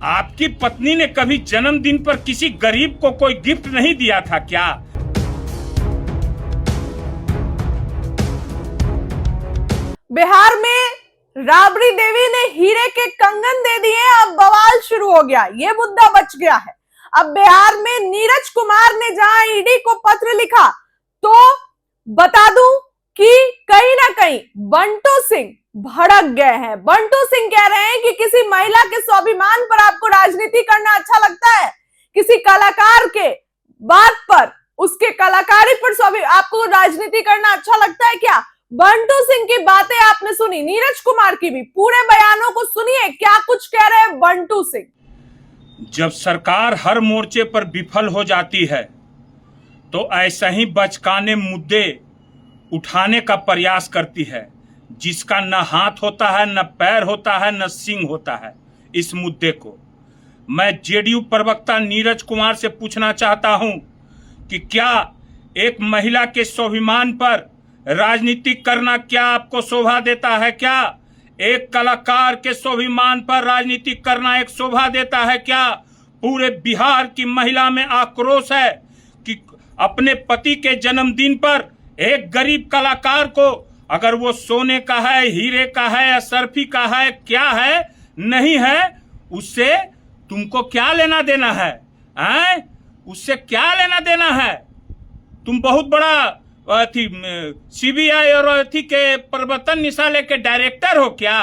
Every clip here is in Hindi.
आपकी पत्नी ने कभी जन्मदिन पर किसी गरीब को कोई गिफ्ट नहीं दिया था क्या? बिहार में राबड़ी देवी ने हीरे के कंगन दे दिए, अब बवाल शुरू हो गया। ये मुद्दा बच गया है। अब बिहार में नीरज कुमार ने जहां ईडी को पत्र लिखा, तो बता दूं कि कहीं ना कहीं बंटू सिंह भड़क गए हैं। बंटू सिंह कह रहे हैं कि किसी महिला के स्वाभिमान पर आपको राजनीति करना अच्छा लगता है, किसी कलाकार के बात पर, उसके कलाकारी पर आपको राजनीति करना अच्छा लगता है क्या? बंटू सिंह की बातें आपने सुनी, नीरज कुमार की भी, पूरे बयानों को सुनिए क्या कुछ कह रहे हैं बंटू सिंह। जब सरकार हर मोर्चे पर विफल हो जाती है तो ऐसा ही बचकाने मुद्दे उठाने का प्रयास करती है, जिसका न हाथ होता है, न पैर होता है, न सींग होता है। इस मुद्दे को मैं जेडीयू प्रवक्ता नीरज कुमार से पूछना चाहता हूं कि क्या एक महिला के स्वाभिमान पर राजनीति करना क्या आपको शोभा देता है? क्या एक कलाकार के स्वाभिमान पर राजनीति करना एक शोभा देता है क्या? पूरे बिहार की महिला में आक्रोश है कि अपने पति के जन्मदिन पर एक गरीब कलाकार को, अगर वो सोने का है, हीरे का है, असरफी का है, क्या है, नहीं है, उससे तुमको क्या लेना देना है? उससे क्या लेना देना है? तुम बहुत बड़ा सीबीआई और के प्रवर्तन निदेशालय के डायरेक्टर हो क्या?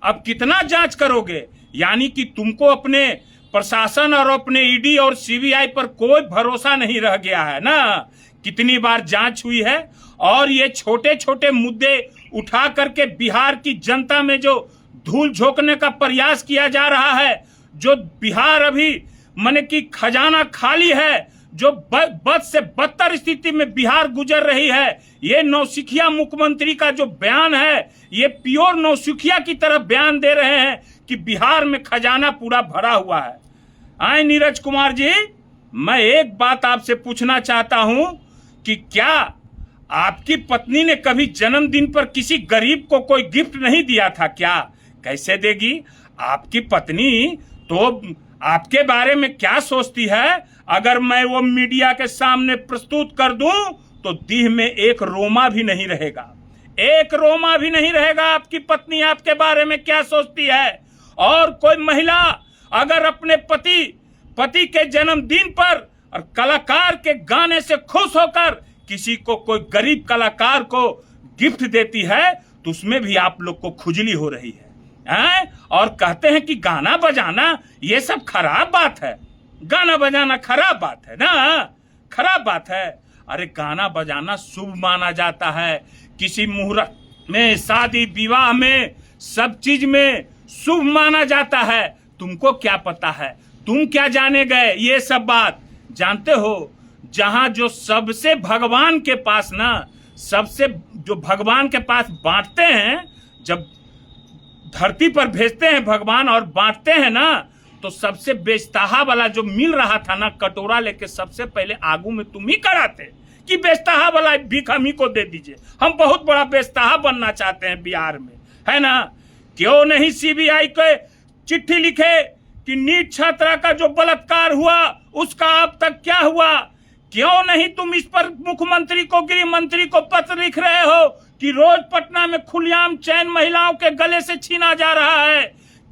अब कितना जांच करोगे? यानी कि तुमको अपने प्रशासन और अपने ईडी और सीबीआई पर कोई भरोसा नहीं रह गया है ना? कितनी बार जांच हुई है और ये छोटे छोटे मुद्दे उठा करके बिहार की जनता में जो धूल झोंकने का प्रयास किया जा रहा है, जो बिहार अभी माने कि खजाना खाली है, जो बद से बदतर स्थिति में बिहार गुजर रही है। ये नौसिखिया मुख्यमंत्री का जो बयान है, ये प्योर नौसिखिया की तरफ बयान दे रहे हैं कि बिहार में खजाना पूरा भरा हुआ है। आए नीरज कुमार जी, मैं एक बात आपसे पूछना चाहता हूं कि क्या आपकी पत्नी ने कभी जन्मदिन पर किसी गरीब को कोई गिफ्ट नहीं दिया था क्या? कैसे देगी? आपकी पत्नी तो आपके बारे में क्या सोचती है, अगर मैं वो मीडिया के सामने प्रस्तुत कर दूं तो देह में एक रोमा भी नहीं रहेगा, एक रोमा भी नहीं रहेगा। आपकी पत्नी आपके बारे में क्या सोचती है? और कोई महिला अगर अपने पति के जन्मदिन पर और कलाकार के गाने से खुश होकर किसी को, कोई गरीब कलाकार को गिफ्ट देती है, तो उसमें भी आप लोग को खुजली हो रही है, और कहते हैं कि गाना बजाना ये सब खराब बात है। गाना बजाना खराब बात है ना? खराब बात है। अरे गाना बजाना शुभ माना जाता है। किसी मुहूर्त में, शादी विवाह में, सब चीज में शुभ माना जाता है। तुमको क्या पता है? तुम क्या जाने गए ये सब बात? जानते हो, जहां जो सबसे भगवान के पास ना, सबसे जो भगवान के पास बांटते हैं, जब धरती पर भेजते हैं भगवान और बांटते हैं ना, तो सबसे बेचताहा वाला जो मिल रहा था ना, कटोरा लेके सबसे पहले आगू में तुम ही कराते कि बेचताहा वाला भीख हम ही को दे दीजिए। हम बहुत बड़ा बेचताहा बनना चाहते हैं बिहार में, है ना? क्यों नहीं सीबीआई को चिट्ठी लिखे कि नीट छात्रा का जो बलात्कार हुआ उसका अब तक क्या हुआ? क्यों नहीं तुम इस पर मुख्यमंत्री को, गृह मंत्री को पत्र लिख रहे हो कि रोज पटना में खुलेआम चैन महिलाओं के गले से छीना जा रहा है?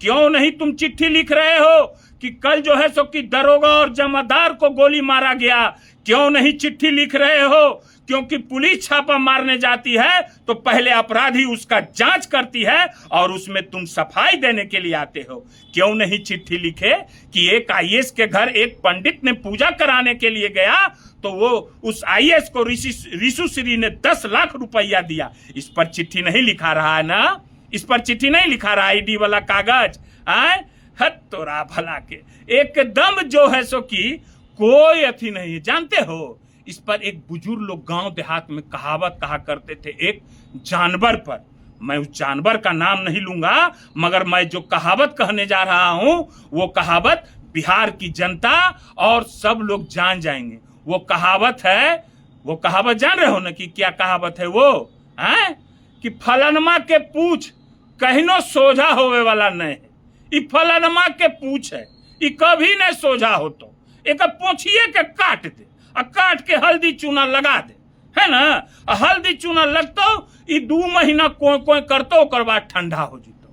क्यों नहीं तुम चिट्ठी लिख रहे हो कि कल जो है सो कि दरोगा और जमादार को गोली मारा गया? क्यों नहीं चिट्ठी लिख रहे हो? क्योंकि पुलिस छापा मारने जाती है तो पहले अपराधी उसका जांच करती है और उसमें तुम सफाई देने के लिए आते हो। क्यों नहीं चिट्ठी लिखे कि एक आईएएस के घर एक पंडित ने पूजा कराने के लिए गया तो वो उस आईएएस को ऋषु श्री ने 10 लाख रुपया दिया? इस पर चिट्ठी नहीं लिखा रहा है ना? इस पर चिट्ठी नहीं लिखा रहा, आईडी वाला कागज। हद तोरा भला के, एकदम जो है सो कि कोई अथी नहीं है। जानते हो, इस पर एक बुजुर्ग लोग गांव देहात में कहावत कहा करते थे एक जानवर पर। मैं उस जानवर का नाम नहीं लूंगा, मगर मैं जो कहावत कहने जा रहा हूं वो कहावत बिहार की जनता और सब लोग जान जाएंगे। वो कहावत है, वो कहावत जान रहे हो ना कि क्या कहावत है वो? कि फलनमा के पूछ कहिनो सोझा होवे वाला नहीं है। ई फलानमा के पूछ है, ई कभी नहीं सोझा हो तो एक पोछिए के काट दे और काट के हल्दी चूना लगा दे, है ना। हल्दी चूना लगतो ई 2 महीना कोई कोई करतो, ओकर बाद ठंडा हो जीतो।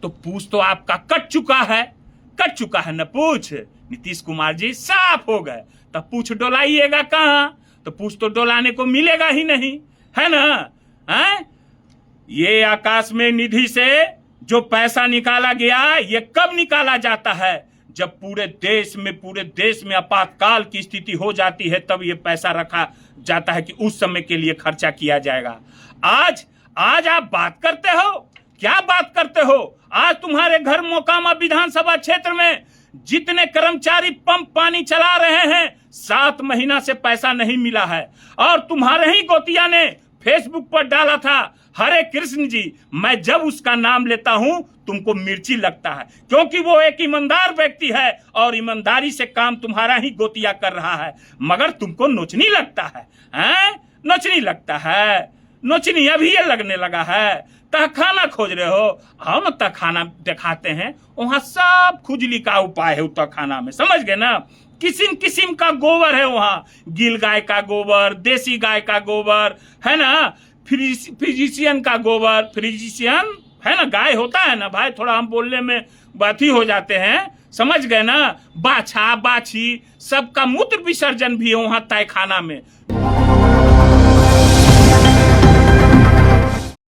तो पूछ तो आपका कट चुका है न पूछ। नीतीश कुमार जी साफ हो गए, तब पूछ डोलाइएगा कहाँ? तो पूछ तो डोलाने को मिलेगा ही नहीं, है ना। हैं? ये आकाश में निधि से जो पैसा निकाला गया, ये कब निकाला जाता है? जब पूरे देश में आपातकाल की स्थिति हो जाती है, तब ये पैसा रखा जाता है कि उस समय के लिए खर्चा किया जाएगा। आज आप बात करते हो, क्या बात करते हो? आज तुम्हारे घर मोकामा विधानसभा क्षेत्र में जितने कर्मचारी पंप पानी चला रहे हैं, 7 महीना से पैसा नहीं मिला है। और तुम्हारे ही गोतिया ने फेसबुक पर डाला था, हरे कृष्ण जी, मैं जब उसका नाम लेता हूं तुमको मिर्ची लगता है, क्योंकि वो एक ईमानदार व्यक्ति है और ईमानदारी से काम तुम्हारा ही गोतिया कर रहा है, मगर तुमको नोचनी लगता है, हैं? नोचनी लगता है, नोचनी अभी ये लगने लगा है। तहखाना खोज रहे हो, आओ ना तहखाना दिखाते हैं, वहां सब खुजली का उपाय है। तहखाना में समझ गए ना, किस्म किस्म का गोबर है वहाँ, गिल गाय का गोबर, देसी गाय का गोबर, है ना, फिजिशियन का गोबर, फिजिशियन है ना, गाय होता है ना भाई, थोड़ा हम बोलने में बात ही हो जाते हैं, समझ गए ना। बाछा बाछी सबका मूत्र विसर्जन भी है वहाँ तहखाना में।